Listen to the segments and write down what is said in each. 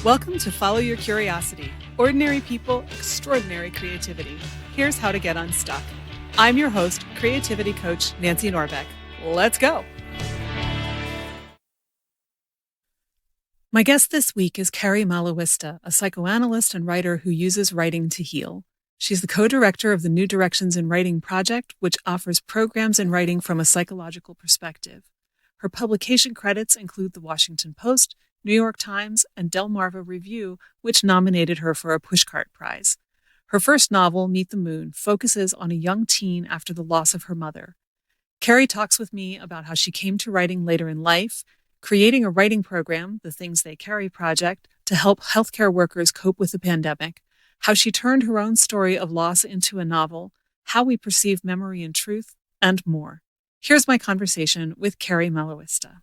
Welcome to Follow Your Curiosity. Ordinary people, extraordinary creativity. Here's how to get unstuck. I'm your host, creativity coach Nancy Norbeck. Let's go. My guest this week is Kerry Malawista, a psychoanalyst and writer who uses writing to heal. She's the co-director of the New Directions in Writing project, which offers programs in writing from a psychological perspective. Her publication credits include The Washington Post, New York Times, and Delmarva Review, which nominated her for a Pushcart Prize. Her first novel, Meet the Moon, focuses on a young teen after the loss of her mother. Kerry talks with me about how she came to writing later in life, creating a writing program, the Things They Carry project, to help healthcare workers cope with the pandemic, how she turned her own story of loss into a novel, how we perceive memory and truth, and more. Here's my conversation with Kerry Malawista.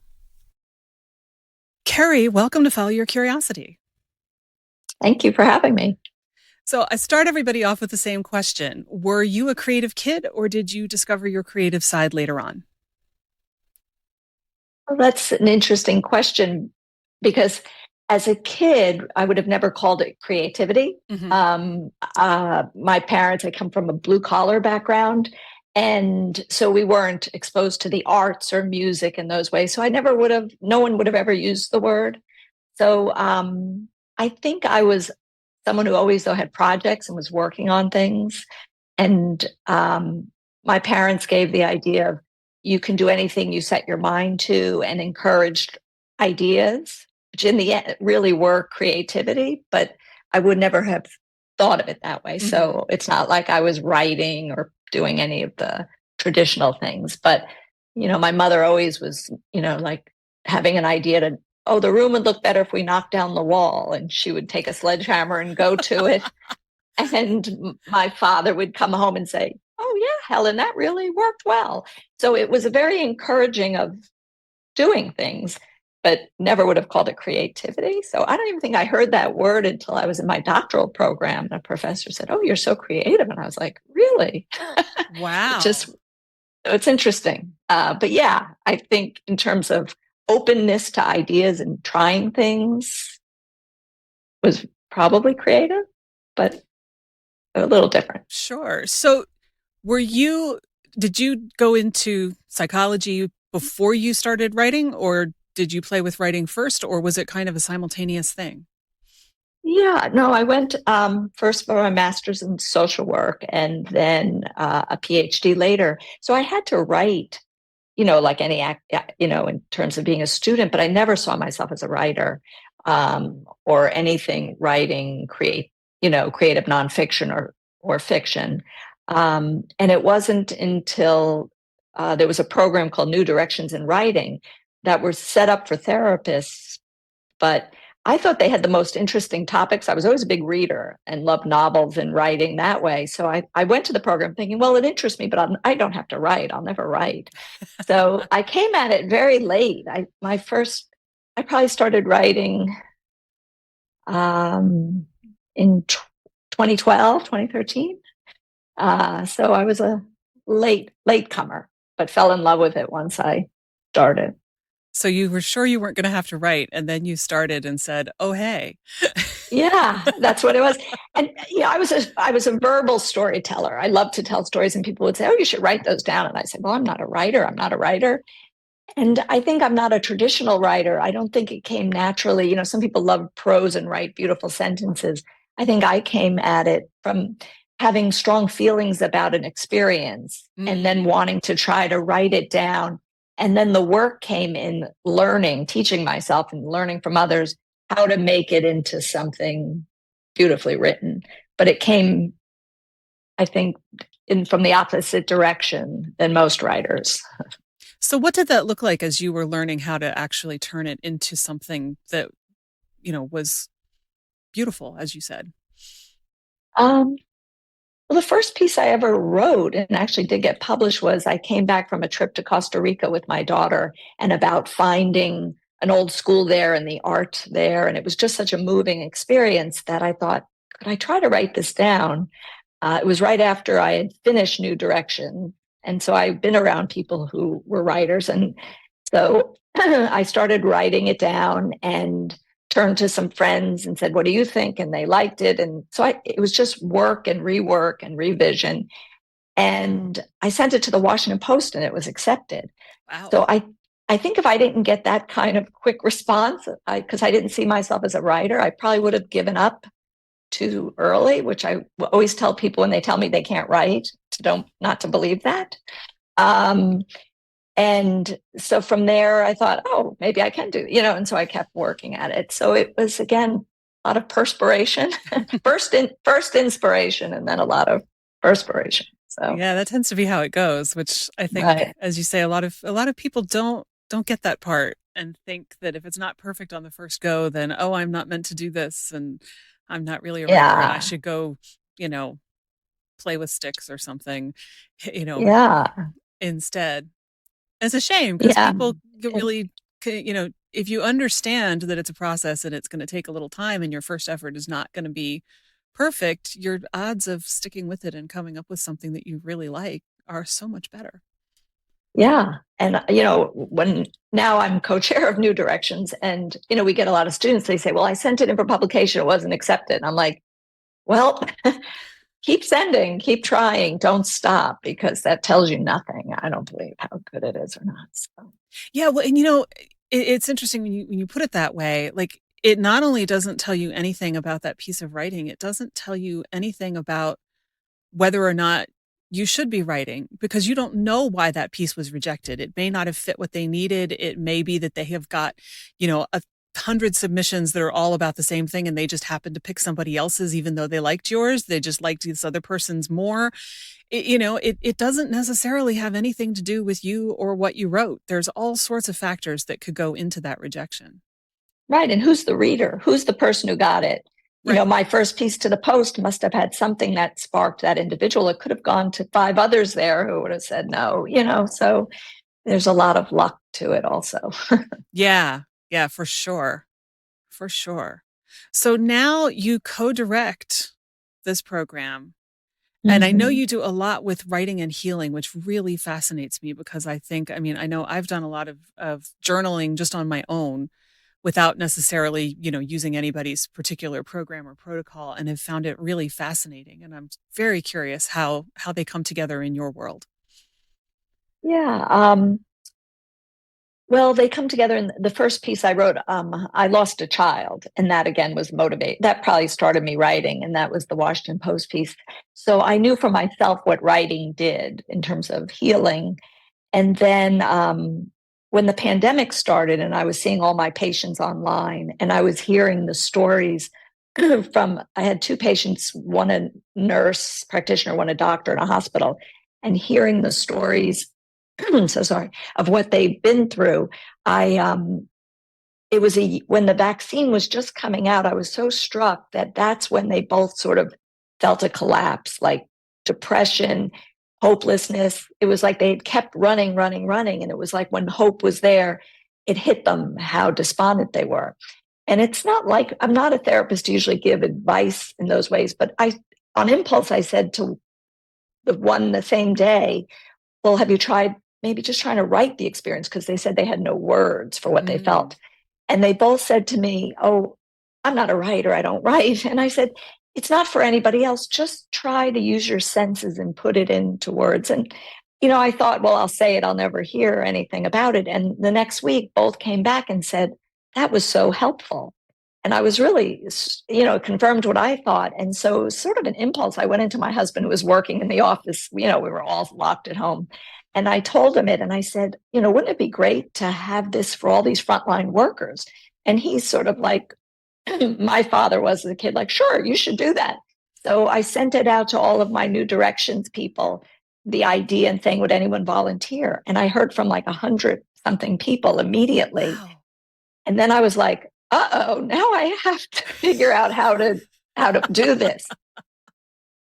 Kerry, welcome to Follow Your Curiosity. Thank you for having me. So I start everybody off with the same question. Were you a creative kid, or did you discover your creative side later on? Well, that's an interesting question because as a kid, I would have never called it creativity. My parents, I come from a blue collar background. And so we weren't exposed to the arts or music in those ways. So no one would have ever used the word. So I think I was someone who always, though, had projects and was working on things. And my parents gave the idea of you can do anything you set your mind to, and encouraged ideas, which in the end really were creativity, but I would never have thought of it that way. Mm-hmm. So it's not like I was writing or doing any of the traditional things. But, my mother always was, like having an idea the room would look better if we knocked down the wall. And she would take a sledgehammer and go to it. And my father would come home and say, "Oh, yeah, Helen, that really worked well." So it was a very encouraging of doing things, but never would have called it creativity. So I don't even think I heard that word until I was in my doctoral program. And a professor said, "Oh, you're so creative." And I was like, "Really?" Wow. It's interesting. But yeah, I think in terms of openness to ideas and trying things was probably creative, but a little different. Sure. So did you go into psychology before you started writing, or did you play with writing first, or was it kind of a simultaneous thing? Yeah, no, I went first for my master's in social work and then a PhD later. So I had to write, like any in terms of being a student, but I never saw myself as a writer or anything writing, creative nonfiction or fiction. And it wasn't until there was a program called New Directions in Writing that were set up for therapists, but I thought they had the most interesting topics. I was always a big reader and loved novels and writing that way. So I went to the program thinking, well, it interests me, but I don't have to write. I'll never write. So I came at it very late. I probably started writing in 2012, 2013. So I was a late comer, but fell in love with it once I started. So you were sure you weren't going to have to write, and then you started and said, "Oh, hey." Yeah, that's what it was. And I was a verbal storyteller. I love to tell stories, and people would say, "Oh, you should write those down." And I said, "Well, I'm not a writer. And I think I'm not a traditional writer. I don't think it came naturally. Some people love prose and write beautiful sentences. I think I came at it from having strong feelings about an experience and then wanting to try to write it down. And then the work came in teaching myself and learning from others how to make it into something beautifully written. But it came, I think, from the opposite direction than most writers. So what did that look like as you were learning how to actually turn it into something that, was beautiful, as you said? Well, the first piece I ever wrote and actually did get published was I came back from a trip to Costa Rica with my daughter and about finding an old school there and the art there. And it was just such a moving experience that I thought, could I try to write this down? It was right after I had finished New Direction. And so I've been around people who were writers. And so I started writing it down and turned to some friends and said, what do you think? And they liked it. And so it was just work and rework and revision. And I sent it to the Washington Post and it was accepted. Wow. So I think if I didn't get that kind of quick response, because I didn't see myself as a writer, I probably would have given up too early, which I always tell people when they tell me they can't write, not to believe that. And so from there, I thought, oh, maybe I can do, and so I kept working at it. So it was, again, a lot of perspiration, first inspiration, and then a lot of perspiration. So yeah, that tends to be how it goes, which I think, right, as you say, a lot of people don't get that part and think that if it's not perfect on the first go, then, oh, I'm not meant to do this and I'm not really a writer and I should go, play with sticks or something, instead. It's a shame because people really, if you understand that it's a process and it's going to take a little time and your first effort is not going to be perfect, your odds of sticking with it and coming up with something that you really like are so much better. Yeah. And, when now I'm co-chair of New Directions and, we get a lot of students, they say, well, I sent it in for publication. It wasn't accepted. And I'm like, well, keep sending, keep trying, don't stop, because that tells you nothing. I don't believe how good it is or not. So. Yeah. Well, and, it's interesting when you put it that way, like it not only doesn't tell you anything about that piece of writing, it doesn't tell you anything about whether or not you should be writing, because you don't know why that piece was rejected. It may not have fit what they needed. It may be that they have got, 100 submissions that are all about the same thing and they just happened to pick somebody else's, even though they liked yours. They just liked this other person's more. It doesn't necessarily have anything to do with you or what you wrote. There's all sorts of factors that could go into that rejection. Right. And who's the reader? Who's the person who got it? Right. My first piece to the Post must have had something that sparked that individual. It could have gone to 5 others there who would have said no, so there's a lot of luck to it also. Yeah, for sure. For sure. So now you co-direct this program. And I know you do a lot with writing and healing, which really fascinates me because I know I've done a lot of journaling just on my own without necessarily, using anybody's particular program or protocol, and have found it really fascinating. And I'm very curious how they come together in your world. Yeah. Well, they come together in the first piece I wrote. I lost a child, and that again was motivate. That probably started me writing, and that was the Washington Post piece. So I knew for myself what writing did in terms of healing. And then when the pandemic started and I was seeing all my patients online and I was hearing the stories I had 2 patients, one a nurse practitioner, one a doctor in a hospital, and hearing the stories, I'm so sorry, of what they've been through. When the vaccine was just coming out, I was so struck that's when they both sort of felt a collapse, like depression, hopelessness. It was like they had kept running. And it was like when hope was there, it hit them how despondent they were. And it's not like, I'm not a therapist to usually give advice in those ways, but on impulse, I said to the same day, well, have you tried maybe just trying to write the experience? Because they said they had no words for what they felt. And they both said to me, oh, I'm not a writer, I don't write. And I said, it's not for anybody else. Just try to use your senses and put it into words. And, I thought, well, I'll say it, I'll never hear anything about it. And the next week, both came back and said, that was so helpful. And I was really, confirmed what I thought. And so it was sort of an impulse. I went into my husband who was working in the office. We were all locked at home. And I told him it. And I said, wouldn't it be great to have this for all these frontline workers? And he's sort of like, my father was as a kid, like, sure, you should do that. So I sent it out to all of my New Directions people, the idea and saying, would anyone volunteer? And I heard from like 100-something people immediately. Wow. And then I was like, uh-oh, now I have to figure out how to do this.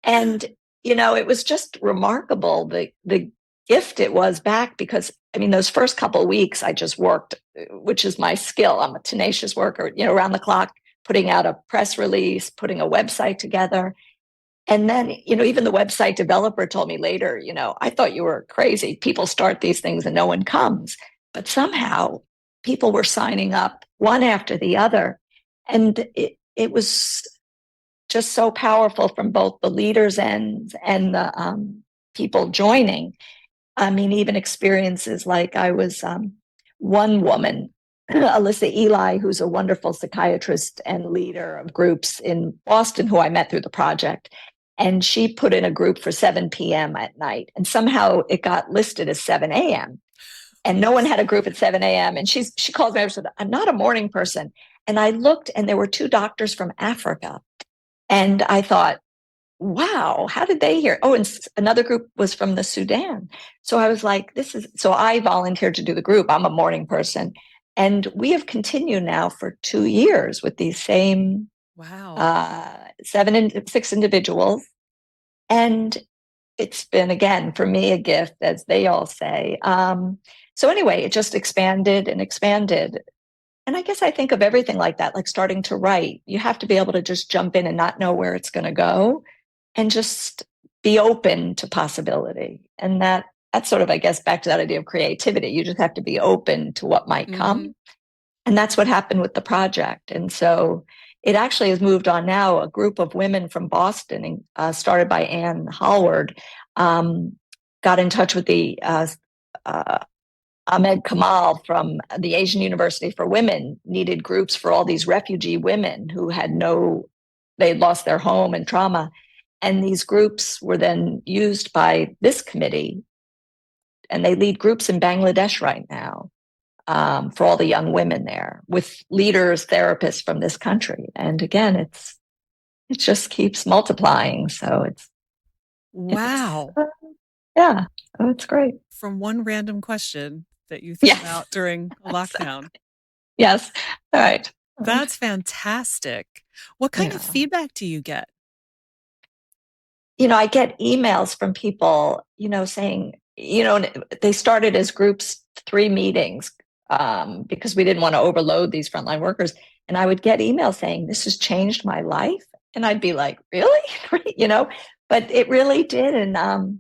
And, it was just remarkable, the gift it was back, because those first couple of weeks I just worked, which is my skill. I'm a tenacious worker, around the clock, putting out a press release, putting a website together. And then, even the website developer told me later, I thought you were crazy. People start these things and no one comes. But somehow people were signing up one after the other. And it was just so powerful from both the leaders and the people joining. I mean, even experiences like I was one woman, Alyssa Eli, who's a wonderful psychiatrist and leader of groups in Boston, who I met through the project. And she put in a group for 7 p.m. at night. And somehow it got listed as 7 a.m. And no one had a group at 7 a.m. And she called me and said, I'm not a morning person. And I looked, and there were 2 doctors from Africa. And I thought, wow, how did they hear? Oh, and another group was from the Sudan. So I was like, so I volunteered to do the group. I'm a morning person. And we have continued now for 2 years with these same Wow. 6 individuals. And it's been, again, for me, a gift, as they all say. So anyway, it just expanded and expanded. And I guess I think of everything like that, like starting to write. You have to be able to just jump in and not know where it's going to go, and just be open to possibility. And that's sort of, I guess, back to that idea of creativity. You just have to be open to what might come. And that's what happened with the project. And so it actually has moved on now. A group of women from Boston, started by Anne Hallward, got in touch with the Ahmed Kamal from the Asian University for Women, needed groups for all these refugee women who they'd lost their home and trauma. And these groups were then used by this committee, and they lead groups in Bangladesh right now, for all the young women there, with leaders, therapists from this country. And again, it just keeps multiplying. So Wow. Yeah, it's great. From one random question that you threw out during a lockdown. Yes. All right. That's fantastic. What kind of feedback do you get? I get emails from people, saying, they started as groups, 3 meetings, because we didn't want to overload these frontline workers. And I would get emails saying, this has changed my life. And I'd be like, really? But it really did. And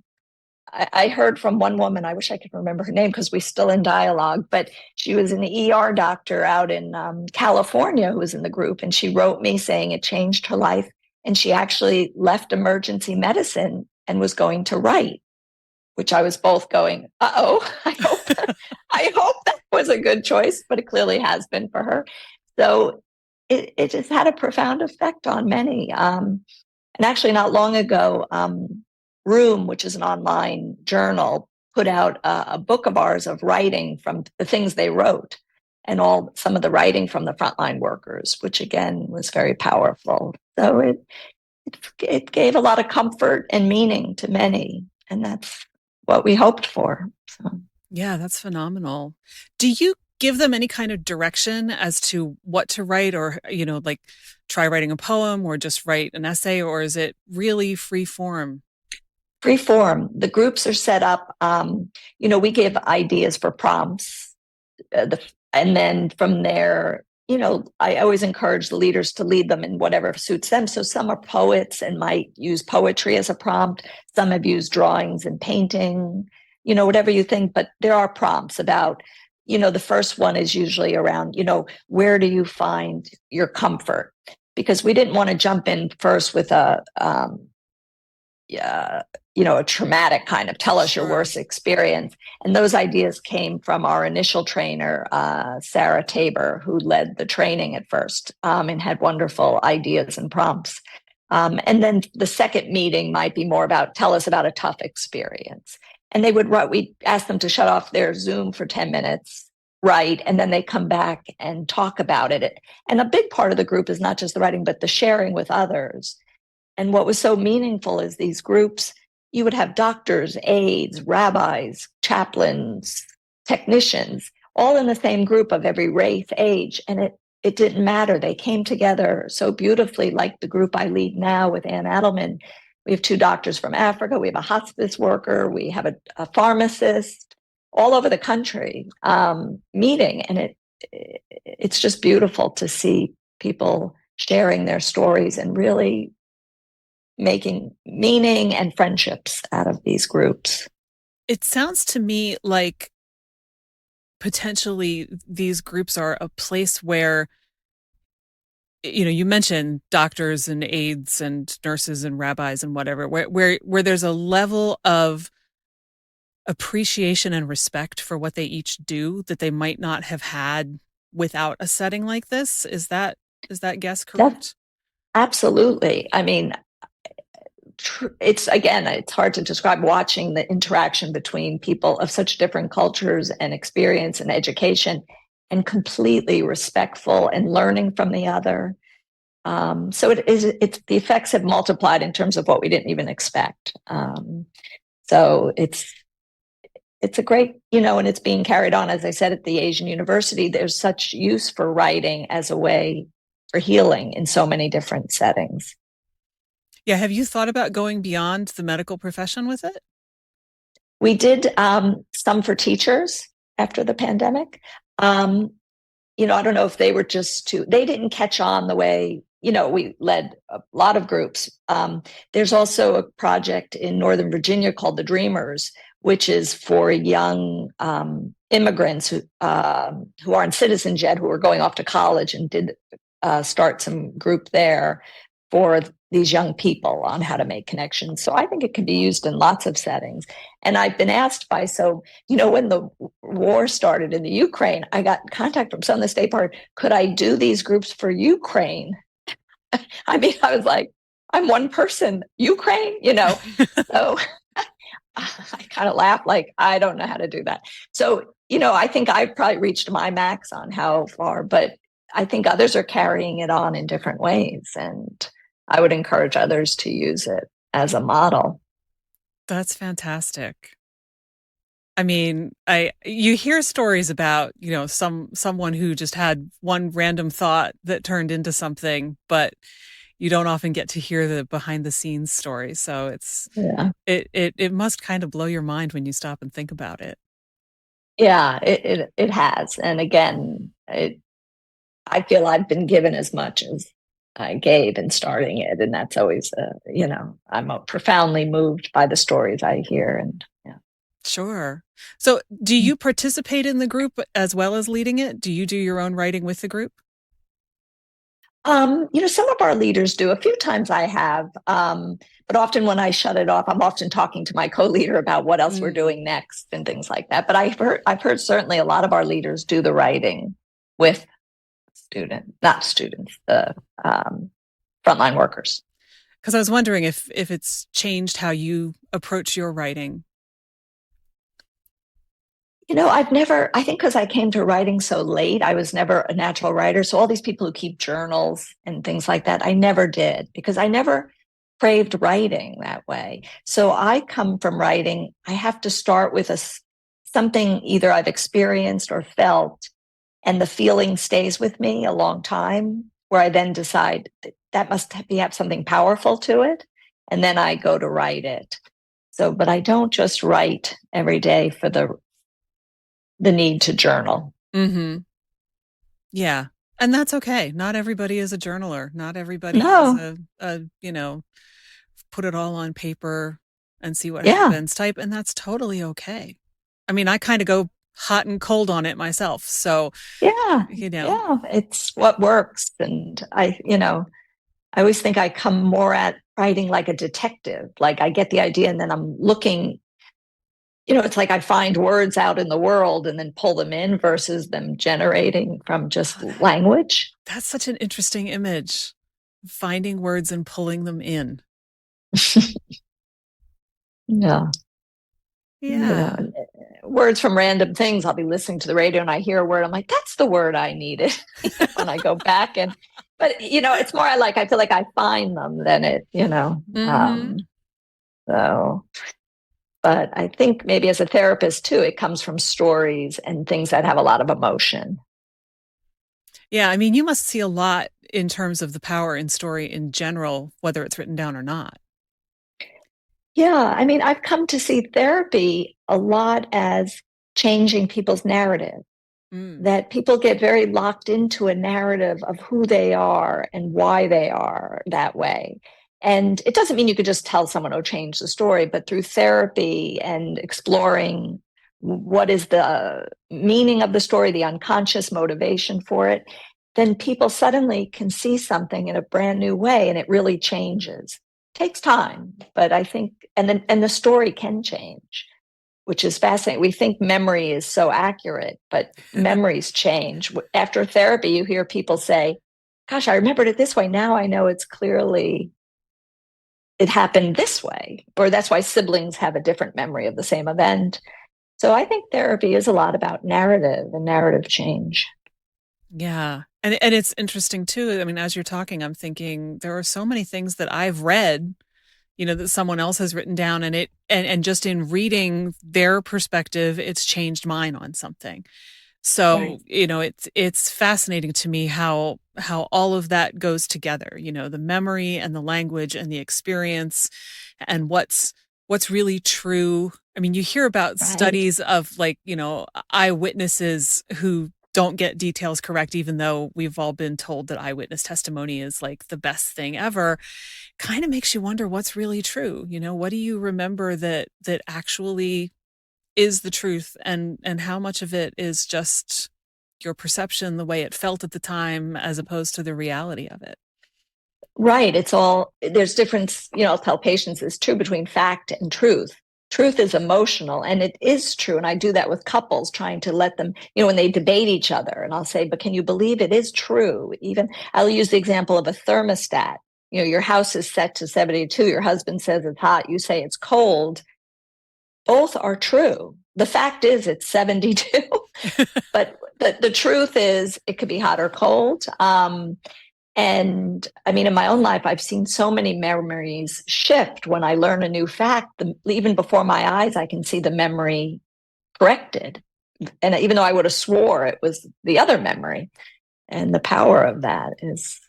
I heard from one woman, I wish I could remember her name because we're still in dialogue, but she was an ER doctor out in California who was in the group. And she wrote me saying it changed her life. And she actually left emergency medicine and was going to write, which I was both going, I hope that was a good choice, but it clearly has been for her. So it just had a profound effect on many. And actually, not long ago, Room, which is an online journal, put out a book of ours of writing from the things they wrote, and some of the writing from the frontline workers, which again was very powerful. So it gave a lot of comfort and meaning to many, and that's what we hoped for. So. Yeah, that's phenomenal. Do you give them any kind of direction as to what to write, or, like try writing a poem or just write an essay, or is it really free form? Free form. The groups are set up. We give ideas for prompts, and then from there, I always encourage the leaders to lead them in whatever suits them. So some are poets and might use poetry as a prompt. Some have used drawings and painting, whatever you think. But there are prompts about, the first one is usually around, where do you find your comfort? Because we didn't want to jump in first with a traumatic kind of tell us your worst experience. And those ideas came from our initial trainer, Sarah Tabor, who led the training at first, and had wonderful ideas and prompts. And then the second meeting might be more about, tell us about a tough experience. And we ask them to shut off their Zoom for 10 minutes, write, and then they come back and talk about it. And a big part of the group is not just the writing, but the sharing with others. And what was so meaningful is these groups, you would have doctors, aides, rabbis, chaplains, technicians, all in the same group of every race, age. And it didn't matter. They came together so beautifully, like the group I lead now with Ann Adelman. We have 2 doctors from Africa. We have a hospice worker. We have a pharmacist, all over the country, meeting. And it's just beautiful to see people sharing their stories and really making meaning and friendships out of these groups. It sounds to me like potentially these groups are a place where you mentioned doctors and aides and nurses and rabbis and whatever, where there's a level of appreciation and respect for what they each do that they might not have had without a setting like this. Is that guess correct? Absolutely. I mean, it's hard to describe watching the interaction between people of such different cultures and experience and education, and completely respectful and learning from the other. So it's the effects have multiplied in terms of what we didn't even expect. So it's a great, and it's being carried on. As I said, at the Asian University, there's such use for writing as a way for healing in so many different settings. Yeah. Have you thought about going beyond the medical profession with it? We did some for teachers after the pandemic. I don't know if they were they didn't catch on the way, we led a lot of groups. There's also a project in Northern Virginia called The Dreamers, which is for young immigrants who aren't citizens yet, who are going off to college, and did start some group there for these young people on how to make connections. So I think it can be used in lots of settings. And I've been asked when the war started in the Ukraine, I got contact from some of the State Department, could I do these groups for Ukraine? I mean, I was like, I'm one person, Ukraine, so I kind of laughed, like, I don't know how to do that. So, I think I've probably reached my max on how far, but I think others are carrying it on in different ways. And I would encourage others to use it as a model. That's fantastic. I mean, you hear stories about, someone who just had one random thought that turned into something, but you don't often get to hear the behind the scenes story. So it must kind of blow your mind when you stop and think about it. Yeah, it has. And again, I feel I've been given as much as I gave in starting it. And that's always, I'm profoundly moved by the stories I hear. And yeah. Sure. So do you participate in the group as well as leading it? Do you do your own writing with the group? Some of our leaders do. A few times I have, but often when I shut it off, I'm often talking to my co-leader about what else we're doing next and things like that. But I've heard certainly a lot of our leaders do the writing with not students, the frontline workers. Because I was wondering if it's changed how you approach your writing. I think because I came to writing so late, I was never a natural writer. So all these people who keep journals and things like that, I never did, because I never craved writing that way. So I come from writing, I have to start with something either I've experienced or felt, and the feeling stays with me a long time, where I then decide that must have something powerful to it. And then I go to write it. So, but I don't just write every day for the need to journal. Mm-hmm. Yeah. And that's okay. Not everybody is a journaler. Not everybody is a put it all on paper and see what happens type. And that's totally okay. I mean, I kind of go hot and cold on it myself. So, it's what works. And I always think I come more at writing like a detective. Like I get the idea and then I'm looking, it's like I find words out in the world and then pull them in versus them generating from just language. That's such an interesting image. Finding words and pulling them in. Yeah. Yeah. Words from random things. I'll be listening to the radio and I hear a word. I'm like, that's the word I needed. When I go back but it's more I feel like I find them than it, so, but I think maybe as a therapist too, it comes from stories and things that have a lot of emotion. Yeah. I mean, you must see a lot in terms of the power in story in general, whether it's written down or not. Yeah. I mean, I've come to see therapy a lot as changing people's narrative, that people get very locked into a narrative of who they are and why they are that way. And it doesn't mean you could just tell someone, oh, change the story, but through therapy and exploring what is the meaning of the story, the unconscious motivation for it, then people suddenly can see something in a brand new way, and it really changes. It takes time, but I think, and the story can change, which is fascinating. We think memory is so accurate, but memories change. After therapy, you hear people say, gosh, I remembered it this way. Now I know it's clearly, it happened this way. Or that's why siblings have a different memory of the same event. So I think therapy is a lot about narrative and narrative change. Yeah. And it's interesting too. I mean, as you're talking, I'm thinking there are so many things that I've read, that someone else has written down, and just in reading their perspective, it's changed mine on something. So, Right. it's fascinating to me how all of that goes together, the memory and the language and the experience and what's really true. I mean, you hear about Right. studies of eyewitnesses who don't get details correct, even though we've all been told that eyewitness testimony is like the best thing ever. Kind of makes you wonder what's really true. What do you remember that actually is the truth, and how much of it is just your perception, the way it felt at the time, as opposed to the reality of it. Right. There's difference, I'll tell patients is true between fact and truth. Truth is emotional, and it is true. And I do that with couples, trying to let them, when they debate each other, and I'll say, but can you believe it is true? Even I'll use the example of a thermostat. Your house is set to 72. Your husband says it's hot. You say it's cold. Both are true. The fact is it's 72, but the truth is it could be hot or cold. And I mean, in my own life, I've seen so many memories shift when I learn a new fact. Even before my eyes, I can see the memory corrected. And even though I would have swore it was the other memory, and the power of that is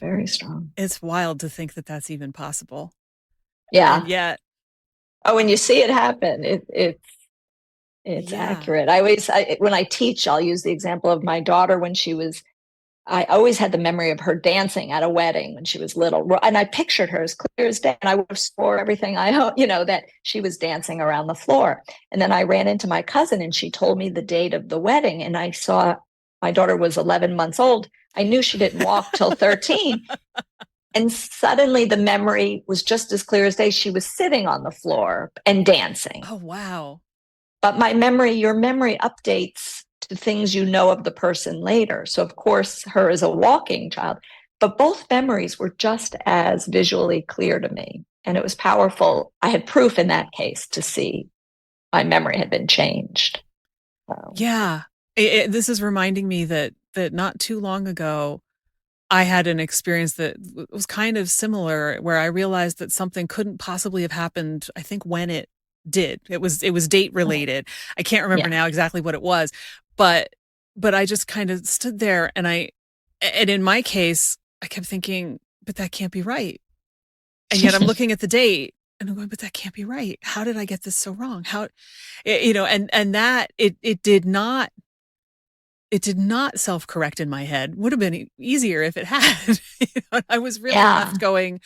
very strong. It's wild to think that that's even possible. Yeah. And yet, when you see it happen, it's accurate. When I teach, I'll use the example of my daughter when I always had the memory of her dancing at a wedding when she was little. And I pictured her as clear as day. And I would have swore everything that she was dancing around the floor. And then I ran into my cousin, and she told me the date of the wedding. And I saw my daughter was 11 months old. I knew she didn't walk till 13. And suddenly the memory was just as clear as day. She was sitting on the floor and dancing. Oh, wow. But your memory updates to things you know of the person later. So, of course, her as a walking child, but both memories were just as visually clear to me. And it was powerful. I had proof in that case to see my memory had been changed. So. Yeah. This is reminding me that not too long ago, I had an experience that was kind of similar, where I realized that something couldn't possibly have happened, I think, when it did. It was date related. I can't remember now exactly what it was, but I just kind of stood there, and in my case, I kept thinking, but that can't be right. And yet I'm looking at the date and I'm going, but that can't be right. How did I get this so wrong? And that it did not self-correct in my head. Would have been easier if it had. I was really left going,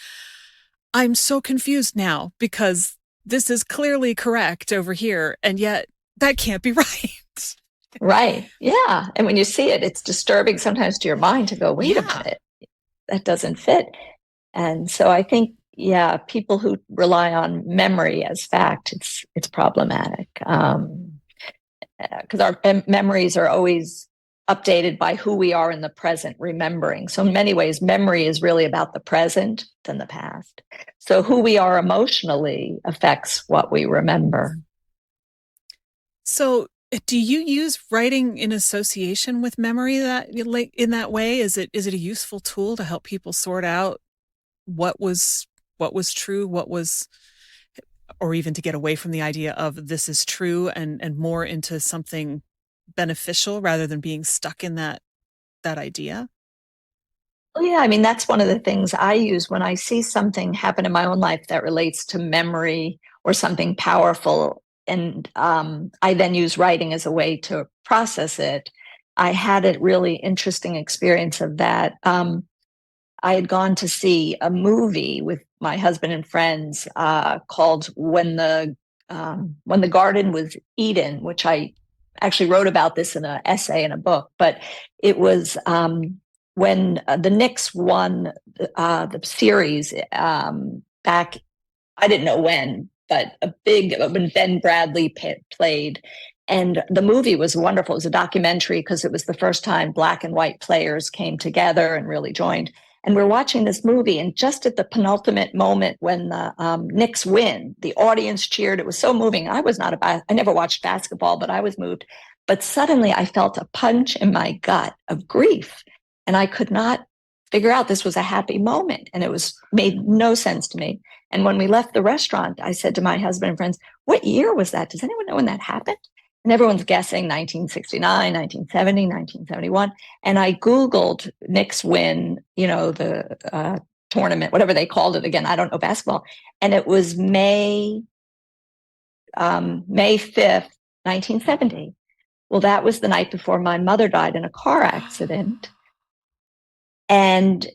I'm so confused now, because this is clearly correct over here, and yet that can't be right. Right. Yeah. And when you see it, it's disturbing sometimes to your mind to go, wait a minute, that doesn't fit. And so I think, people who rely on memory as fact, it's problematic. Because our memories are always updated by who we are in the present, remembering. So in many ways, memory is really about the present than the past. So who we are emotionally affects what we remember. So do you use writing in association with memory in that way? Is it a useful tool to help people sort out what was true, or even to get away from the idea of this is true, and more into something beneficial rather than being stuck in that idea? Well, yeah, I mean, that's one of the things I use when I see something happen in my own life that relates to memory or something powerful. And I then use writing as a way to process it. I had a really interesting experience of that. I had gone to see a movie with my husband and friends called When the Garden Was Eden, which I actually wrote about this in an essay in a book, but it was when the Knicks won the series back, I didn't know when, but when Ben Bradley played. And the movie was wonderful. It was a documentary because it was the first time black and white players came together and really joined. And we're watching this movie, and just at the penultimate moment when the Knicks win, the audience cheered. It was so moving. I never watched basketball, but I was moved. But suddenly I felt a punch in my gut of grief, and I could not figure out this was a happy moment, and it made no sense to me. And when we left the restaurant, I said to my husband and friends, "What year was that? Does anyone know when that happened?" And everyone's guessing 1969, 1970, 1971. And I Googled Knicks win, the tournament, whatever they called it. Again, I don't know basketball. And it was May 5th, 1970. Well, that was the night before my mother died in a car accident. And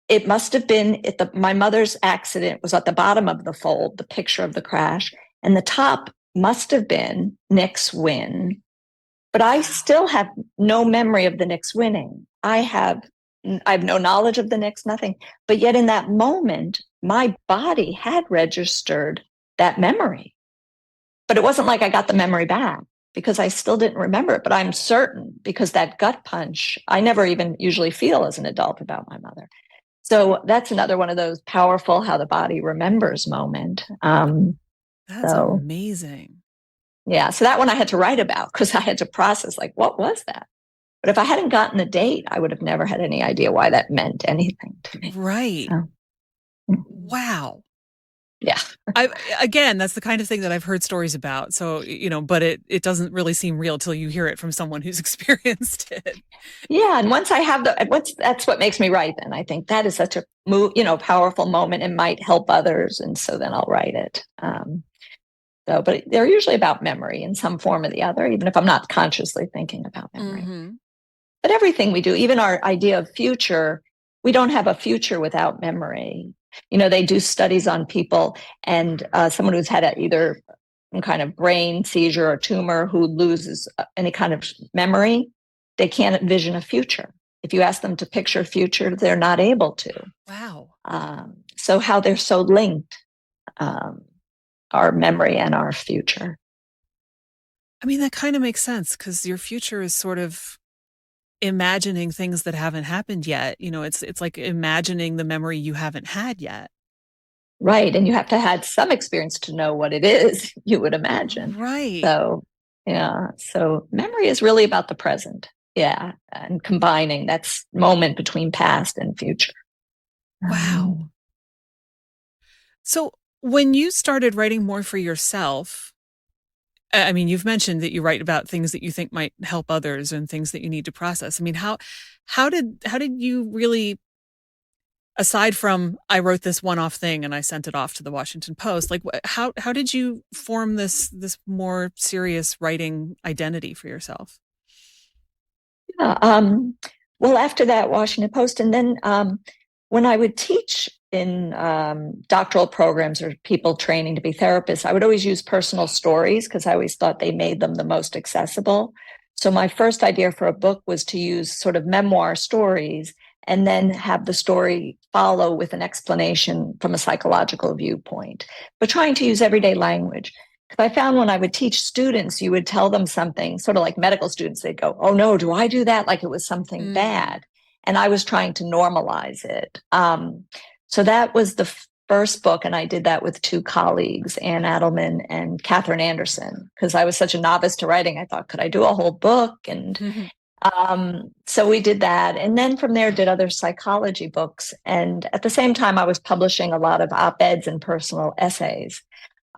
it must have been my mother's accident was at the bottom of the fold, the picture of the crash, and the top must have been Knicks win. But I still have no memory of the Knicks winning. I have no knowledge of the Knicks, nothing. But yet in that moment, my body had registered that memory. But it wasn't like I got the memory back because I still didn't remember it. But I'm certain, because that gut punch, I never even usually feel as an adult about my mother. So that's another one of those powerful how the body remembers moment. That's amazing. Yeah. So that one I had to write about because I had to process, like, what was that? But if I hadn't gotten the date, I would have never had any idea why that meant anything to me. Right. So. Wow. Yeah. Again, that's the kind of thing that I've heard stories about. So, but it doesn't really seem real till you hear it from someone who's experienced it. Yeah. And once I have that's what makes me write. Then I think that is such a powerful moment and might help others. And so then I'll write it. But they're usually about memory in some form or the other, even if I'm not consciously thinking about memory. Mm-hmm. But everything we do, even our idea of future, we don't have a future without memory. They do studies on people, and someone who's had either some kind of brain seizure or tumor who loses any kind of memory, they can't envision a future. If you ask them to picture a future, they're not able to. Wow. So how they're so linked. Our memory and our future. I mean, that kind of makes sense because your future is sort of imagining things that haven't happened yet. It's like imagining the memory you haven't had yet. Right. And you have to have some experience to know what it is, you would imagine. Right. So, yeah. So memory is really about the present. Yeah. And combining that moment between past and future. Wow. So when you started writing more for yourself, I mean, you've mentioned that you write about things that you think might help others and things that you need to process. I mean, how did you really, aside from I wrote this one-off thing and I sent it off to the Washington Post, like how did you form this more serious writing identity for yourself? Yeah, well, after that Washington Post, and then when I would teach in doctoral programs or people training to be therapists, I would always use personal stories because I always thought they made them the most accessible. So my first idea for a book was to use sort of memoir stories and then have the story follow with an explanation from a psychological viewpoint, but trying to use everyday language. Because I found when I would teach students, you would tell them something, sort of like medical students, they'd go, "Oh no, do I do that?" Like it was something bad. And I was trying to normalize it. So that was the first book, and I did that with two colleagues, Ann Adelman and Catherine Anderson, because I was such a novice to writing. I thought, could I do a whole book? And so we did that. And then from there, did other psychology books. And at the same time, I was publishing a lot of op-eds and personal essays.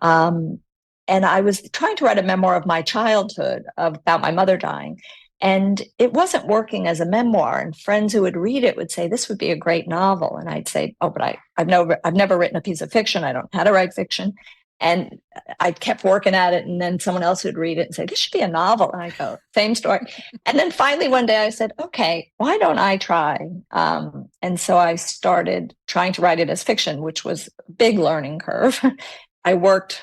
And I was trying to write a memoir of my childhood about my mother dying. And it wasn't working as a memoir. And friends who would read it would say, "This would be a great novel." And I'd say, "Oh, but I've never written a piece of fiction. I don't know how to write fiction." And I kept working at it. And then someone else would read it and say, "This should be a novel." And I go, "Same story." And then finally one day I said, "Okay, why don't I try?" And so I started trying to write it as fiction, which was a big learning curve. I worked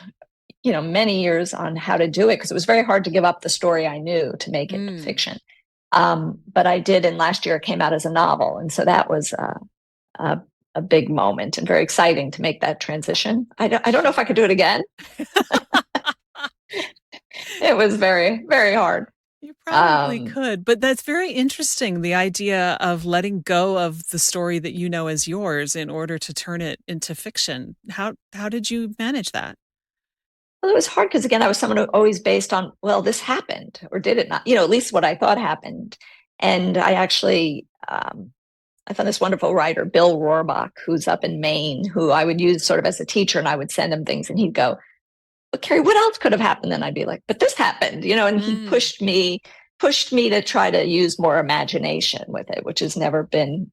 many years on how to do it, because it was very hard to give up the story I knew to make it fiction. But I did, and last year it came out as a novel. And so that was a big moment and very exciting to make that transition. I don't know if I could do it again. It was very, very hard. You probably could, but that's very interesting. The idea of letting go of the story that you know as yours in order to turn it into fiction. How did you manage that? Well, it was hard because, again, I was someone who always based on, well, this happened, or did it not? At least what I thought happened. And I actually, I found this wonderful writer, Bill Rohrbach, who's up in Maine, who I would use sort of as a teacher, and I would send him things, and he'd go, "But Kerry, what else could have happened?" And I'd be like, "But this happened," and he pushed me to try to use more imagination with it, which has never been,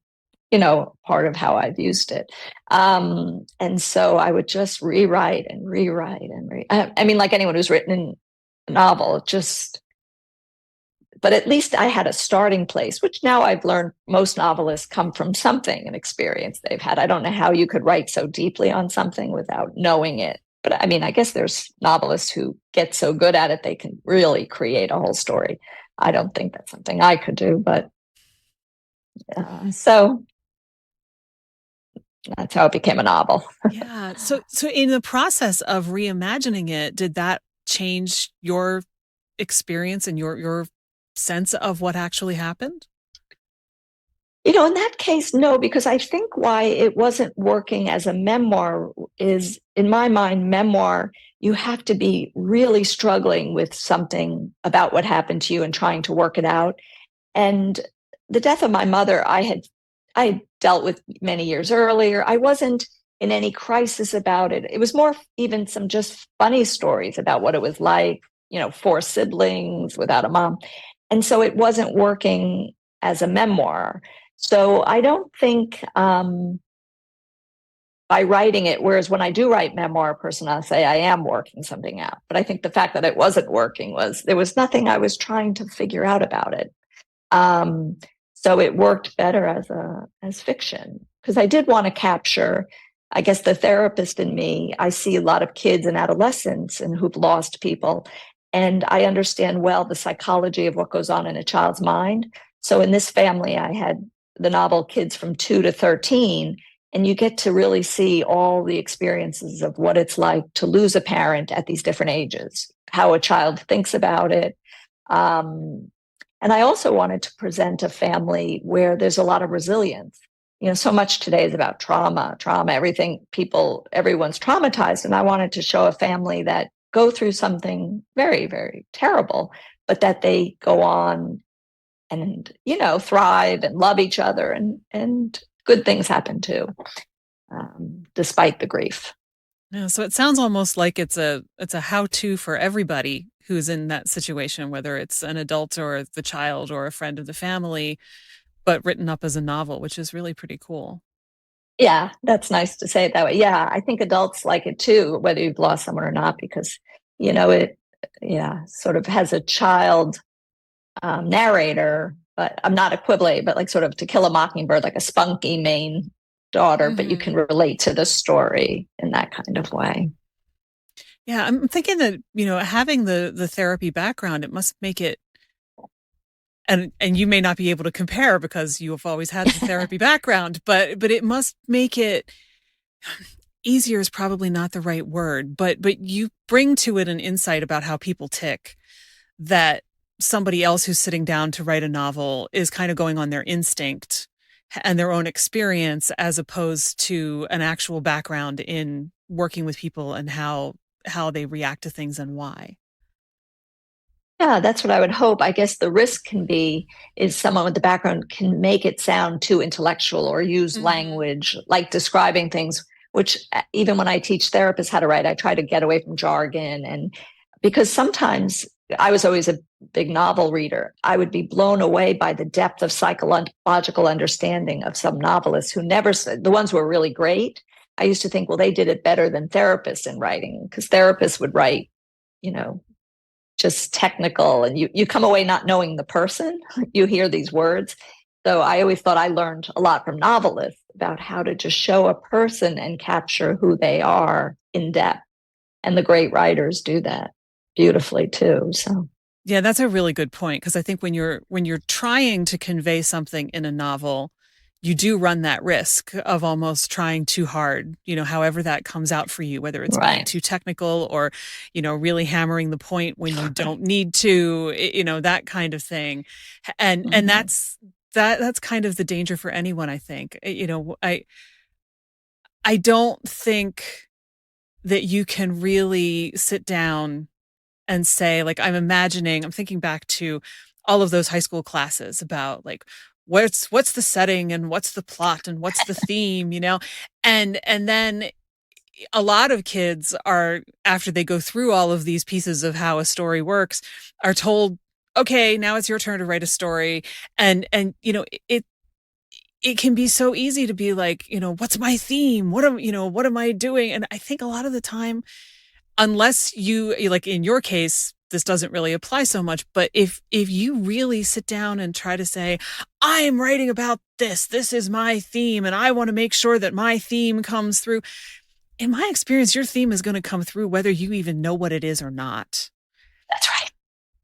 part of how I've used it. And so I would just rewrite and rewrite and I mean, like anyone who's written a novel, but at least I had a starting place, which now I've learned most novelists come from something, an experience they've had. I don't know how you could write so deeply on something without knowing it. But I mean, I guess there's novelists who get so good at it, they can really create a whole story. I don't think that's something I could do, but so that's how it became a novel. Yeah. So in the process of reimagining it, did that change your experience and your sense of what actually happened? In that case, no, because I think why it wasn't working as a memoir is, in my mind, memoir, you have to be really struggling with something about what happened to you and trying to work it out. And the death of my mother, I dealt with many years earlier. I wasn't in any crisis about it. It was more even some just funny stories about what it was like, 4 siblings without a mom. And so it wasn't working as a memoir. So I don't think by writing it, whereas when I do write memoir, person, I'll say I am working something out. But I think the fact that it wasn't working was there was nothing I was trying to figure out about it. So it worked better as fiction, because I did want to capture, I guess, the therapist in me. I see a lot of kids and adolescents and who've lost people, and I understand well the psychology of what goes on in a child's mind. So in this family, I had the novel kids from 2 to 13, and you get to really see all the experiences of what it's like to lose a parent at these different ages, how a child thinks about it. And I also wanted to present a family where there's a lot of resilience. So much today is about trauma, everyone's traumatized. And I wanted to show a family that go through something very, very terrible, but that they go on and, thrive and love each other, and good things happen too, despite the grief. Yeah, so it sounds almost like it's a how-to for everybody who's in that situation, whether it's an adult or the child or a friend of the family, but written up as a novel, which is really pretty cool. Yeah, that's nice to say it that way. Yeah, I think adults like it too, whether you've lost someone or not, because, it, sort of has a child narrator, but I'm not equivalent, but like sort of To Kill a Mockingbird, like a spunky main daughter, but you can relate to the story in that kind of way. Yeah, I'm thinking that, having the therapy background, it must make it, and you may not be able to compare because you have always had the therapy background, but it must make it easier is probably not the right word, but you bring to it an insight about how people tick that somebody else who's sitting down to write a novel is kind of going on their instinct and their own experience, as opposed to an actual background in working with people and how they react to things and why. Yeah, that's what I would hope. I guess the risk is someone with the background can make it sound too intellectual or use language like describing things, which even when I teach therapists how to write, I try to get away from jargon. And because sometimes I was always a big novel reader, I would be blown away by the depth of psychological understanding of some novelists who never said, the ones who were really great. I used to think, well, they did it better than therapists in writing, because therapists would write, just technical, and you come away not knowing the person. You hear these words. So I always thought I learned a lot from novelists about how to just show a person and capture who they are in depth. And the great writers do that beautifully too. So yeah, that's a really good point, because I think when you're trying to convey something in a novel, you do run that risk of almost trying too hard, however that comes out for you, whether it's being too technical or, really hammering the point when you don't need to, that kind of thing. And that's kind of the danger for anyone, I think. I don't think that you can really sit down and say, like, I'm thinking back to all of those high school classes about, like, what's the setting and what's the plot and what's the theme, and then a lot of kids are, after they go through all of these pieces of how a story works, are told, okay, now it's your turn to write a story. And it can be so easy to be like, what's my theme? What am I doing? And I think a lot of the time, unless you, like in your case, this doesn't really apply so much, but if you really sit down and try to say, I am writing about this is my theme, and I want to make sure that my theme comes through, in my experience, your theme is going to come through whether you even know what it is or not. That's right.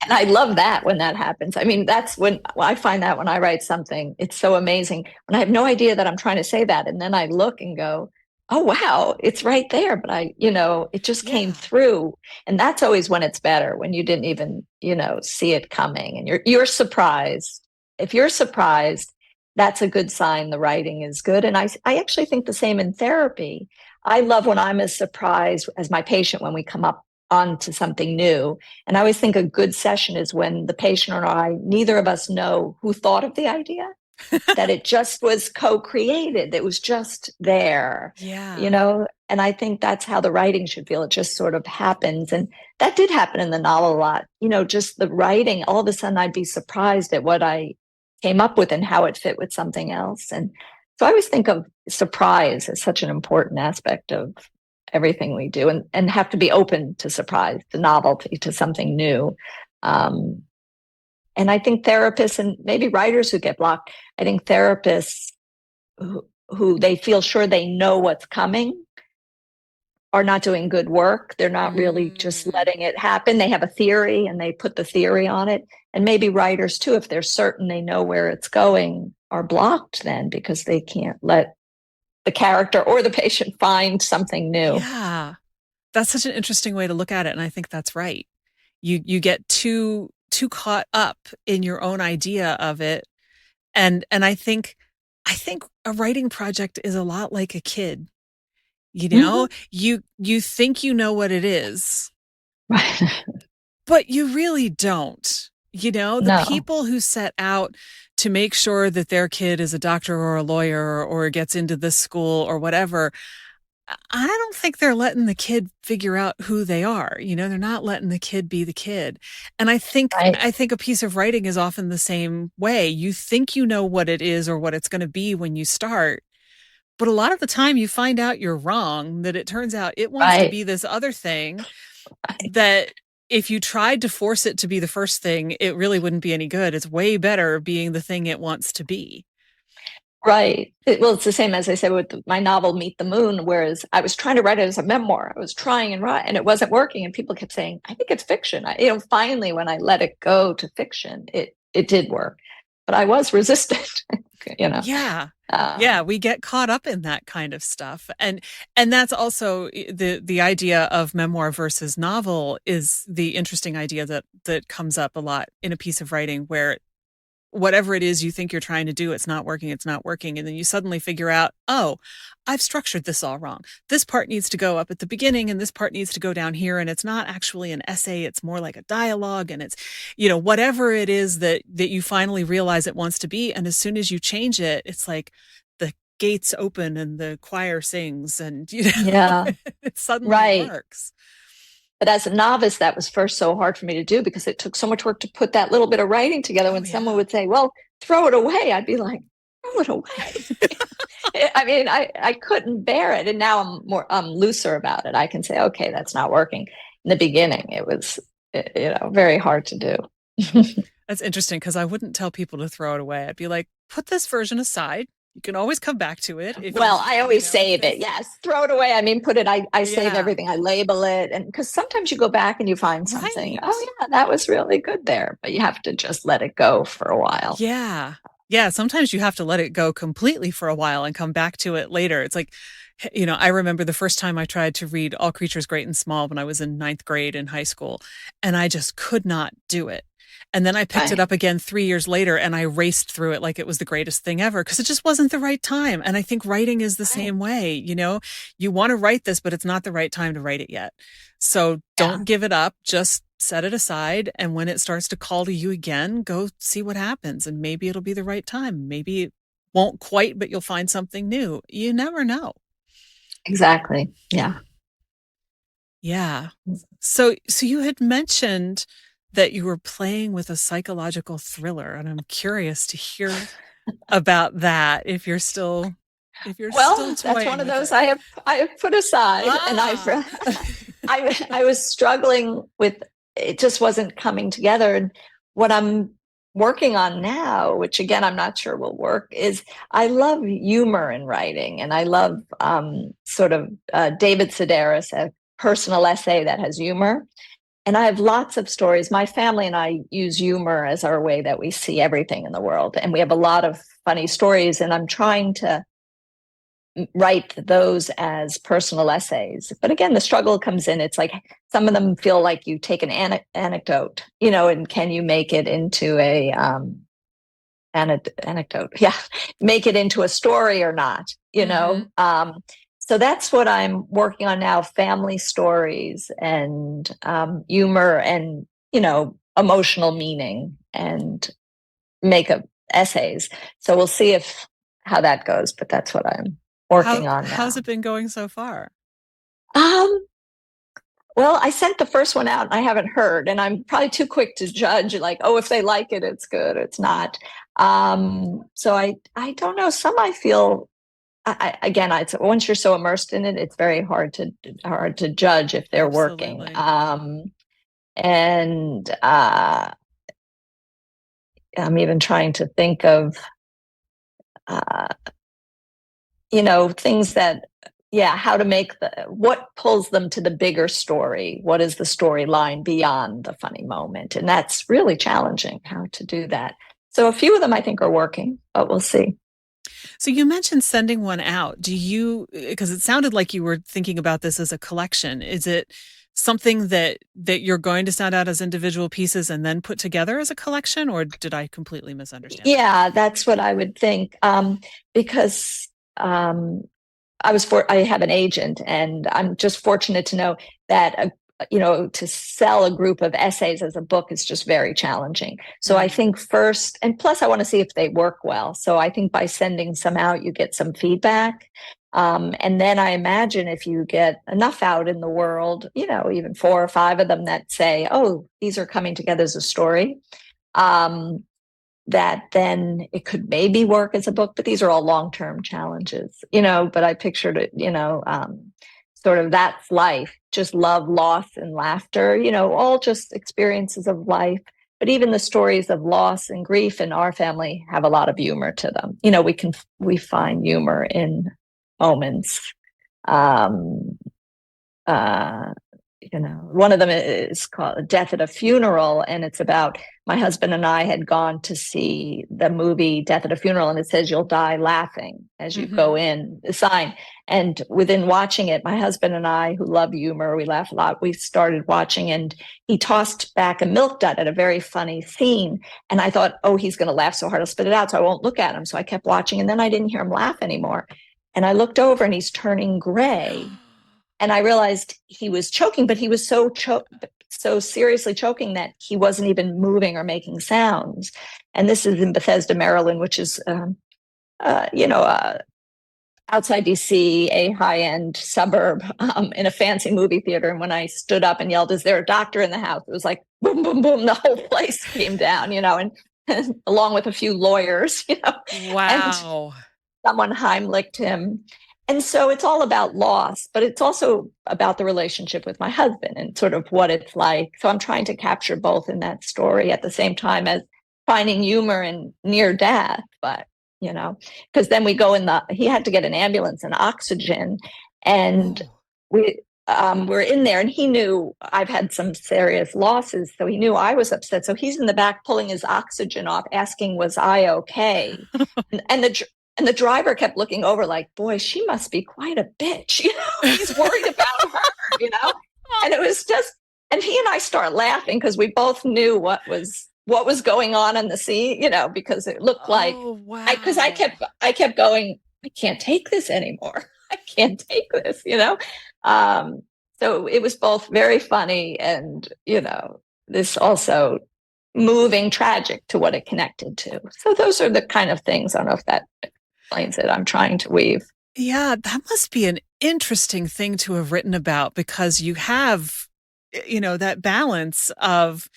And I love that when that happens. I mean, that's when I find that when I write something, it's so amazing when I have no idea that I'm trying to say that. And then I look and go, oh, wow, it's right there. But it just came through. And that's always when it's better, when you didn't even, see it coming and you're surprised. If you're surprised, that's a good sign the writing is good. And I actually think the same in therapy. I love when I'm as surprised as my patient when we come up onto something new. And I always think a good session is when the patient or I, neither of us know who thought of the idea, that it just was co-created. It was just there, and I think that's how the writing should feel. It just sort of happens. And that did happen in the novel a lot, just the writing. All of a sudden I'd be surprised at what I came up with and how it fit with something else. And so I always think of surprise as such an important aspect of everything we do, and have to be open to surprise, to novelty, to something new. And I think therapists and maybe writers who get blocked, I think therapists who they feel sure they know what's coming are not doing good work. They're not really just letting it happen. They have a theory and they put the theory on it. And maybe writers too, if they're certain they know where it's going, are blocked then because they can't let the character or the patient find something new. Yeah. That's such an interesting way to look at it. And I think that's right. You get too caught up in your own idea of it. And I think a writing project is a lot like a kid. You think you know what it is. Right. But you really don't. The people who set out to make sure that their kid is a doctor or a lawyer or gets into this school or whatever, I don't think they're letting the kid figure out who they are. They're not letting the kid be the kid. And I think a piece of writing is often the same way. You think you know what it is or what it's going to be when you start, but a lot of the time you find out you're wrong, that it turns out it wants to be this other thing that if you tried to force it to be the first thing, it really wouldn't be any good. It's way better being the thing it wants to be. Right. It's the same as I said with my novel, Meet the Moon, whereas I was trying to write it as a memoir. I was trying and it wasn't working. And people kept saying, I think it's fiction. Finally, when I let it go to fiction, it did work. But I was resistant, Yeah. Yeah, we get caught up in that kind of stuff. And that's also the idea of memoir versus novel is the interesting idea that comes up a lot in a piece of writing where whatever it is you think you're trying to do, it's not working. And then you suddenly figure out, oh, I've structured this all wrong. This part needs to go up at the beginning and this part needs to go down here. And it's not actually an essay. It's more like a dialogue. And it's, whatever it is that you finally realize it wants to be. And as soon as you change it, it's like the gates open and the choir sings and, it suddenly works. But as a novice, that was first so hard for me to do because it took so much work to put that little bit of writing together. When someone would say, well, throw it away, I'd be like, throw it away. I mean, I couldn't bear it. And now I'm looser about it. I can say, okay, that's not working. In the beginning, it was, very hard to do. That's interesting because I wouldn't tell people to throw it away. I'd be like, put this version aside. You can always come back to it. Well, I always save it. Yes. Throw it away. I mean, put it, I save everything. I label it. And because sometimes you go back and you find something, right. oh yeah, that was really good there, but you have to just let it go for a while. Yeah. Yeah. Sometimes you have to let it go completely for a while and come back to it later. It's like, I remember the first time I tried to read All Creatures Great and Small when I was in ninth grade in high school, and I just could not do it. And then I picked it up again 3 years later and I raced through it like it was the greatest thing ever because it just wasn't the right time. And I think writing is the same way. You want to write this, but it's not the right time to write it yet. So don't give it up. Just set it aside. And when it starts to call to you again, go see what happens. And maybe it'll be the right time. Maybe it won't quite, but you'll find something new. You never know. Exactly. Yeah. Yeah. So you had mentioned that you were playing with a psychological thriller, and I'm curious to hear about that. If you're still that's one of those I have put aside, and I was struggling with it. Just wasn't coming together. And what I'm working on now, which again I'm not sure will work, is I love humor in writing, and I love David Sedaris, a personal essay that has humor. And I have lots of stories. My family and I use humor as our way that we see everything in the world. And we have a lot of funny stories. And I'm trying to write those as personal essays. But again, the struggle comes in. It's like some of them feel like you take an anecdote, and can you make it into a anecdote? Yeah. Make it into a story or not, So that's what I'm working on now, family stories and humor and, emotional meaning and makeup essays. So we'll see how that goes, but that's what I'm working on now. How's it been going so far? Well, I sent the first one out and I haven't heard, and I'm probably too quick to judge, like, oh, if they like it, it's good, it's not. So I don't know. Some I feel, it's once you're so immersed in it, it's very hard to judge if they're working. And I'm even trying to think of, things that, how to make what pulls them to the bigger story. What is the storyline beyond the funny moment? And that's really challenging, how to do that. So a few of them I think are working, but we'll see. So you mentioned sending one out. Because it sounded like you were thinking about this as a collection. Is it something that you're going to send out as individual pieces and then put together as a collection, or did I completely misunderstand? Yeah, that's what I would think. Because I have an agent, and I'm just fortunate to know that to sell a group of essays as a book is just very challenging. So I think first, and plus I want to see if they work well. So I think by sending some out, you get some feedback. And then I imagine if you get enough out in the world, even 4 or 5 of them that say, oh, these are coming together as a story, that then it could maybe work as a book. But these are all long-term challenges, but I pictured it, sort of that's life, just love, loss, and laughter, all just experiences of life. But even the stories of loss and grief in our family have a lot of humor to them. We find humor in moments. One of them is called Death at a Funeral, and it's about my husband and I had gone to see the movie Death at a Funeral, and it says you'll die laughing as you go in, the sign. And within watching it, my husband and I, who love humor, we laugh a lot, we started watching, and he tossed back a milk dud at a very funny scene. And I thought, oh, he's going to laugh so hard, I'll spit it out, so I won't look at him. So I kept watching, and then I didn't hear him laugh anymore. And I looked over, and he's turning gray. And I realized he was choking, but he was so seriously choking that he wasn't even moving or making sounds. And this is in Bethesda, Maryland, which is, outside DC, a high-end suburb, in a fancy movie theater. And when I stood up and yelled, "Is there a doctor in the house?" it was like boom, boom, boom. The whole place came down, and along with a few lawyers, Wow. And someone Heimlicked him. And so it's all about loss, but it's also about the relationship with my husband and sort of what it's like. So I'm trying to capture both in that story at the same time as finding humor in near death. But because then we go he had to get an ambulance and oxygen, and we're in there, and he knew I've had some serious losses, so he knew I was upset. So he's in the back pulling his oxygen off, asking, was I okay? and the driver kept looking over like, boy, she must be quite a bitch. He's worried about her, and it was just, and he and I start laughing because we both knew what was going on in the scene, because it looked like, because I kept going, I can't take this anymore. I can't take this, so it was both very funny and, this also moving, tragic to what it connected to. So those are the kind of things, I don't know if that explains it, I'm trying to weave. Yeah, that must be an interesting thing to have written about, because you have, that balance of,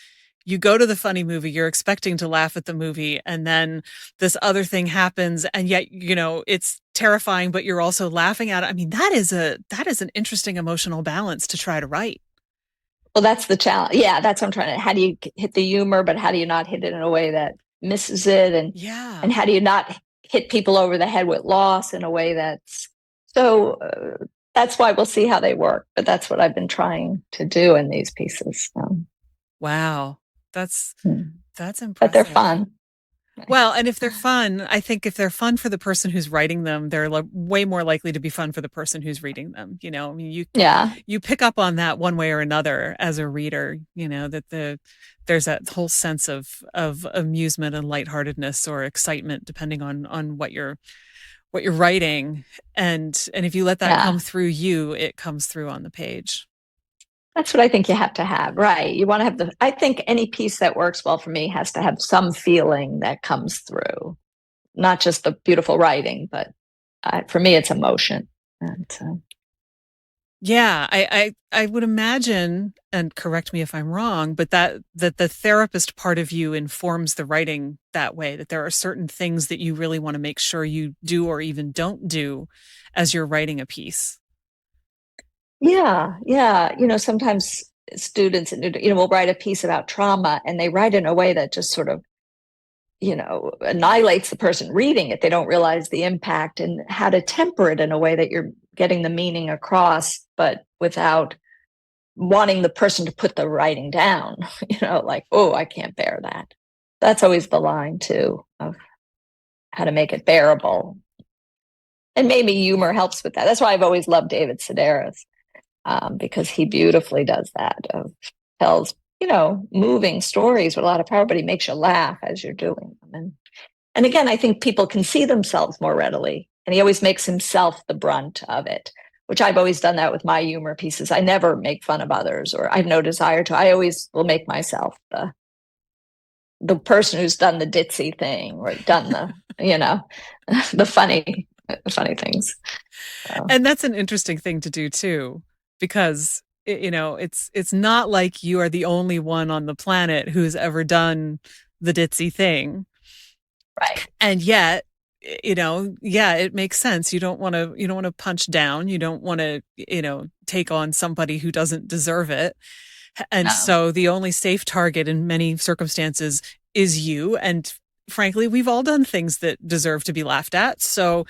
you go to the funny movie, you're expecting to laugh at the movie, and then this other thing happens, and yet, it's terrifying, but you're also laughing at it. I mean, that is an interesting emotional balance to try to write. Well, that's the challenge. Yeah, that's what I'm trying to, how do you hit the humor, but how do you not hit it in a way that misses it? And how do you not hit people over the head with loss in a way that's, so that's why we'll see how they work. But that's what I've been trying to do in these pieces. Wow. That's impressive. But they're fun. Well, and if they're fun, I think if they're fun for the person who's writing them, they're way more likely to be fun for the person who's reading them. I mean, you pick up on that one way or another as a reader, that there's that whole sense of amusement and lightheartedness or excitement, depending on what you're writing. And if you let that come through you, it comes through on the page. That's what I think you have to have, right? You want to have I think any piece that works well for me has to have some feeling that comes through, not just the beautiful writing, but for me, it's emotion. And, yeah, I would imagine, and correct me if I'm wrong, but that the therapist part of you informs the writing that way, that there are certain things that you really want to make sure you do or even don't do as you're writing a piece. Yeah. Sometimes students, will write a piece about trauma, and they write in a way that just sort of, annihilates the person reading it. They don't realize the impact and how to temper it in a way that you're getting the meaning across, but without wanting the person to put the writing down, like, oh, I can't bear that. That's always the line too, of how to make it bearable. And maybe humor helps with that. That's why I've always loved David Sedaris. Because he beautifully does that, tells, moving stories with a lot of power, but he makes you laugh as you're doing them. And again, I think people can see themselves more readily, and he always makes himself the brunt of it, which I've always done that with my humor pieces. I never make fun of others, or I have no desire to. I always will make myself the person who's done the ditzy thing, or done the, the funny things. So. And that's an interesting thing to do too, because it's not like you are the only one on the planet who's ever done the ditzy thing, right? And yet, it makes sense. You don't want to punch down. You don't want to take on somebody who doesn't deserve it. And so the only safe target in many circumstances is you. And frankly, we've all done things that deserve to be laughed at. So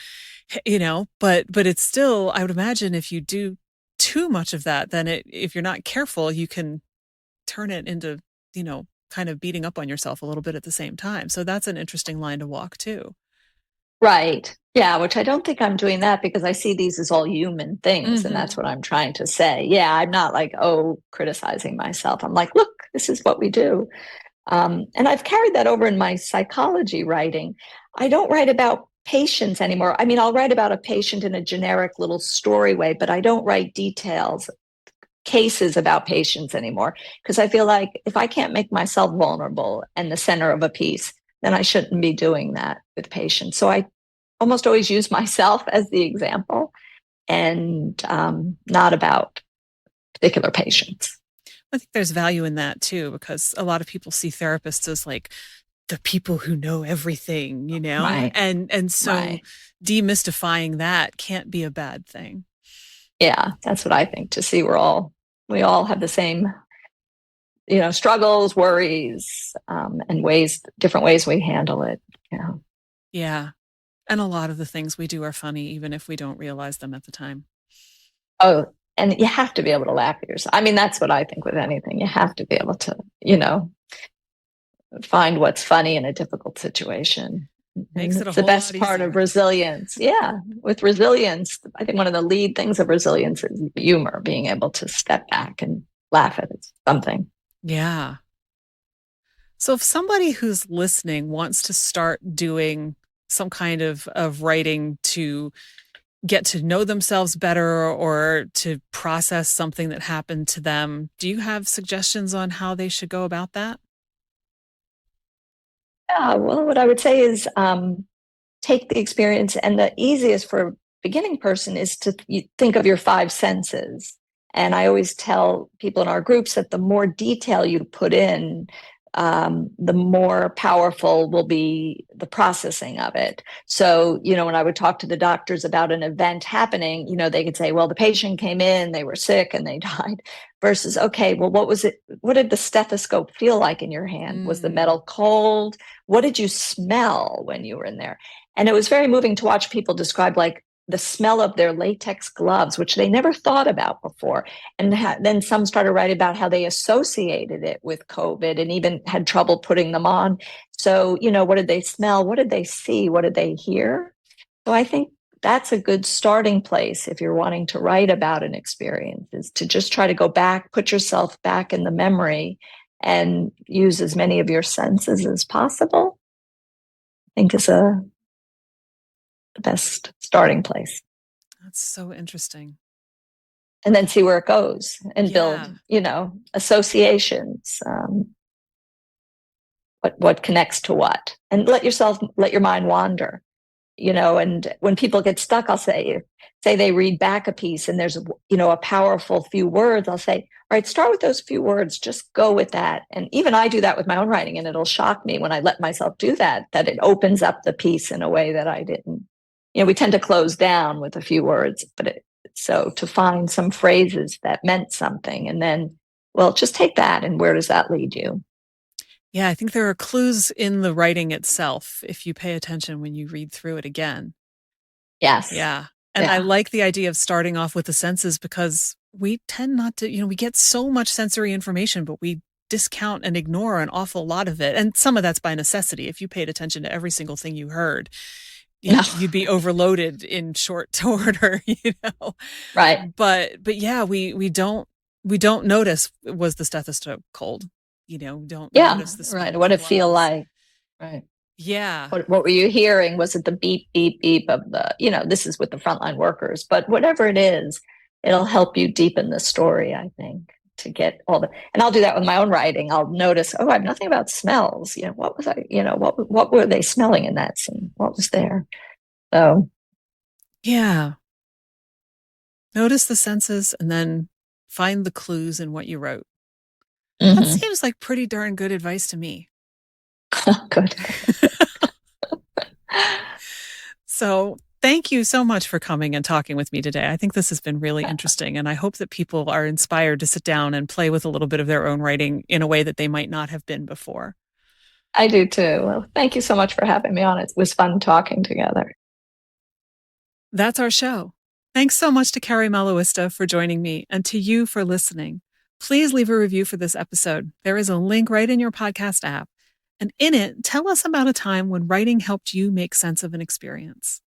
but it's still, I would imagine, if you do too much of that, then if you're not careful, you can turn it into, kind of beating up on yourself a little bit at the same time. So that's an interesting line to walk too. Right. Yeah. Which I don't think I'm doing that, because I see these as all human things. Mm-hmm. And that's what I'm trying to say. Yeah. I'm not like, criticizing myself. I'm like, look, this is what we do. And I've carried that over in my psychology writing. I don't write about patients anymore. I mean, I'll write about a patient in a generic little story way, but I don't write details, cases about patients anymore, because I feel like if I can't make myself vulnerable and the center of a piece, then I shouldn't be doing that with patients. So I almost always use myself as the example, and not about particular patients. I think there's value in that too, because a lot of people see therapists as like the people who know everything, Right. And so right. Demystifying that can't be a bad thing. Yeah, that's what I think. To see we all have the same, struggles, worries, and different ways we handle it. Yeah. And a lot of the things we do are funny, even if we don't realize them at the time. Oh, and you have to be able to laugh at yourself. I mean, that's what I think with anything. You have to be able to, find what's funny in a difficult situation. Makes it a the whole best lot part easier. of resilience. Yeah. With resilience, I think one of the lead things of resilience is humor, being able to step back and laugh at something. Yeah. So if somebody who's listening wants to start doing some kind of writing to get to know themselves better or to process something that happened to them, do you have suggestions on how they should go about that? Yeah, well, what I would say is take the experience, and the easiest for a beginning person is to think of your five senses. And I always tell people in our groups that the more detail you put in, the more powerful will be the processing of it. So, when I would talk to the doctors about an event happening, they could say, well, the patient came in, they were sick and they died, versus, okay, well, what was it? What did the stethoscope feel like in your hand? Was the metal cold? What did you smell when you were in there? And it was very moving to watch people describe like the smell of their latex gloves, which they never thought about before. And then some started writing about how they associated it with COVID and even had trouble putting them on. So, what did they smell? What did they see? What did they hear? So I think that's a good starting place if you're wanting to write about an experience, is to just try to go back, put yourself back in the memory and use as many of your senses as possible. I think is the best starting place. That's so interesting. And then see where it goes and build, associations. What connects to what, and let your mind wander, and when people get stuck, I'll say they read back a piece and there's, a powerful few words. I'll say, all right, start with those few words, just go with that. And even I do that with my own writing, and it'll shock me when I let myself do that it opens up the piece in a way that I didn't. We tend to close down with a few words, but so to find some phrases that meant something, and then, well, just take that, and where does that lead you? Yeah, I think there are clues in the writing itself if you pay attention when you read through it again. Yes. Yeah. And I like the idea of starting off with the senses, because we tend not to, we get so much sensory information, but we discount and ignore an awful lot of it. And some of that's by necessity. If you paid attention to every single thing you heard, you'd be overloaded in short order, Right. But yeah, we don't notice, was the stethoscope cold? Don't notice the smell. Right. What it feel like. Right. Yeah. What were you hearing? Was it the beep, beep, beep of the, this is with the frontline workers, but whatever it is, it'll help you deepen the story, I think, to get and I'll do that with my own writing. I'll notice, I have nothing about smells. What was I, what were they smelling in that scene? What was there? So. Yeah. Notice the senses and then find the clues in what you wrote. Mm-hmm. That seems like pretty darn good advice to me. Good. So thank you so much for coming and talking with me today. I think this has been really interesting, and I hope that people are inspired to sit down and play with a little bit of their own writing in a way that they might not have been before. I do too. Well, thank you so much for having me on. It was fun talking together. That's our show. Thanks so much to Kerry Malawista for joining me, and to you for listening. Please leave a review for this episode. There is a link right in your podcast app. And in it, tell us about a time when writing helped you make sense of an experience.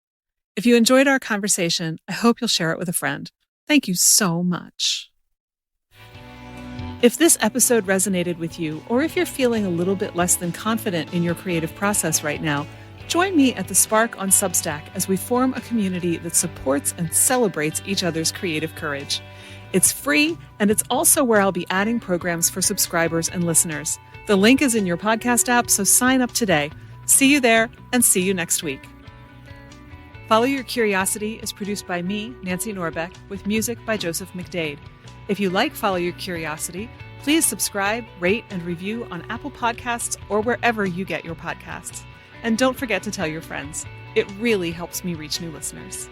If you enjoyed our conversation, I hope you'll share it with a friend. Thank you so much. If this episode resonated with you, or if you're feeling a little bit less than confident in your creative process right now, join me at The Spark on Substack as we form a community that supports and celebrates each other's creative courage. It's free, and it's also where I'll be adding programs for subscribers and listeners. The link is in your podcast app, so sign up today. See you there, and see you next week. Follow Your Curiosity is produced by me, Nancy Norbeck, with music by Joseph McDade. If you like Follow Your Curiosity, please subscribe, rate, and review on Apple Podcasts or wherever you get your podcasts. And don't forget to tell your friends. It really helps me reach new listeners.